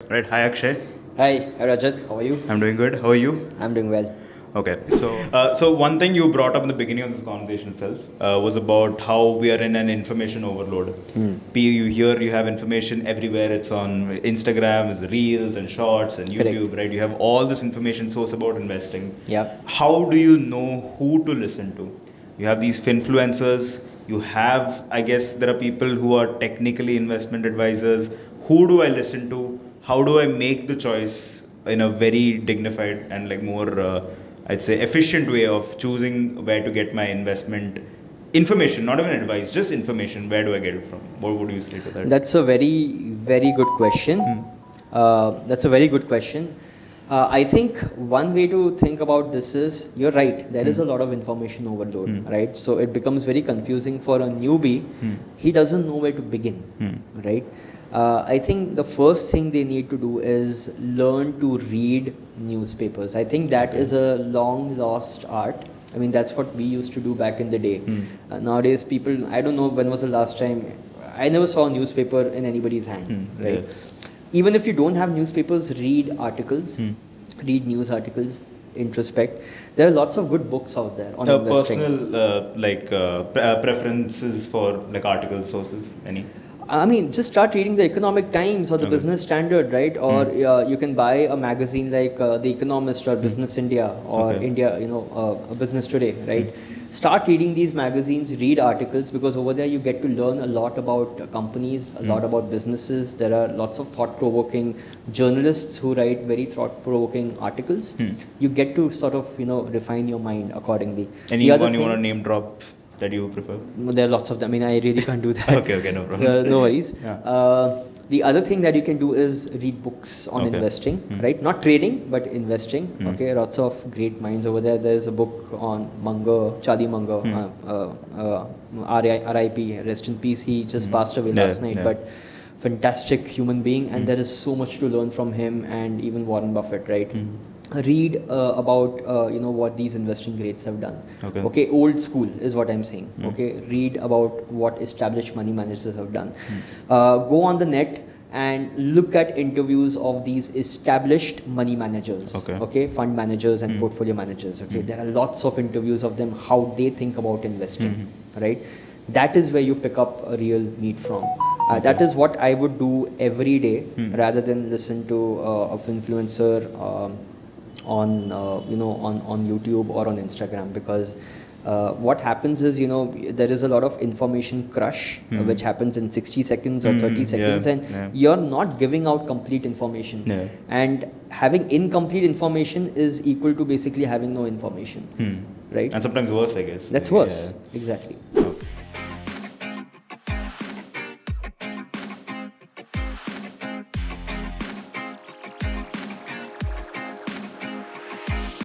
Right. Hi, Akshay. Hi Rajat, how are you? I'm doing good. How are you? I'm doing well. Okay. So one thing you brought up in the beginning of this conversation itself was about how we are in an information overload. You hear you have information everywhere. It's on Instagram, it's reels and shorts and YouTube, Correct. right? You have all this information source about investing. Yeah. How do you know who to listen to? You have these influencers. You have, I guess, there are people who are technically investment advisors. Who do I listen to? How do I make the choice in a very dignified and like more I'd say efficient way of choosing where to get my investment information, not even advice, just information. Where do I get it from? What would you say to that? That's a very good question. That's a very good question. I think one way to think about this is you're right, there is a lot of information overload, right? So it becomes very confusing for a newbie. He doesn't know where to begin, right? I think the first thing they need to do is learn to read newspapers. I think that is a long lost art. I mean, that's what we used to do back in the day. Nowadays, people, I don't know when was the last time, I never saw a newspaper in anybody's hand, right? Yeah. Even if you don't have newspapers, read articles, read news articles, introspect. There are lots of good books out there on investing. Personal preferences for like article sources, any? I mean, just start reading the Economic Times or the Okay. Business Standard, right? Or you can buy a magazine like The Economist or Business India or Okay. India, Business Today, right? Start reading these magazines, read articles, because over there you get to learn a lot about companies, a lot about businesses. There are lots of thought-provoking journalists who write very thought-provoking articles. You get to sort of, refine your mind accordingly. Anyone you want to name drop that you prefer? There are lots of them. I mean, I really can't do that. Okay, no problem. No worries. Yeah. The other thing that you can do is read books on investing, right? Not trading, but investing. Okay, lots of great minds over there. There's a book on Munger, Charlie Munger, RIP, rest in peace. He just passed away last night, but fantastic human being, and there is so much to learn from him and even Warren Buffett, right? Read about what these investing greats have done. Okay, old school is what I'm saying. Okay, read about what established money managers have done. Go on the net and look at interviews of these established money managers. Okay, fund managers and portfolio managers. Okay, there are lots of interviews of them, how they think about investing, right? That is where you pick up a real meat from. That is what I would do every day, rather than listen to an influencer on YouTube or on Instagram, because what happens is, there is a lot of information crush which happens in 60 seconds or 30 seconds, and you're not giving out complete information. And having incomplete information is equal to basically having no information, right? And sometimes worse, I guess. That's worse. Exactly.